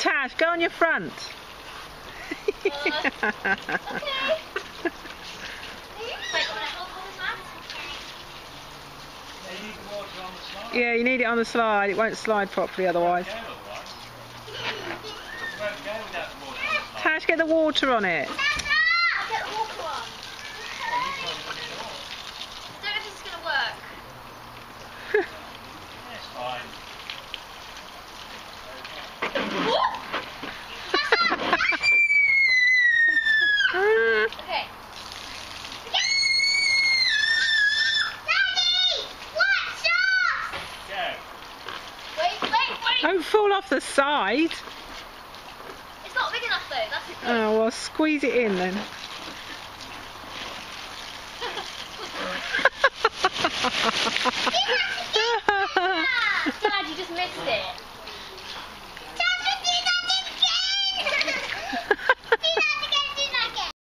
Tash, go on your front. Okay. Wait, you want to help on his map? You need the water on the slide. Yeah, you need it on the slide. It won't slide properly otherwise. It won't go, all right. It won't go without the water on the slide. Tash, get the water on it. I'll get the water on. Well, you can't put it on. I don't know if this is going to work. It's fine. Okay. Go. Wait. Don't fall off the side. It's not big enough though, that's the thing. Oh, well, squeeze it in then. Dad, you just missed it.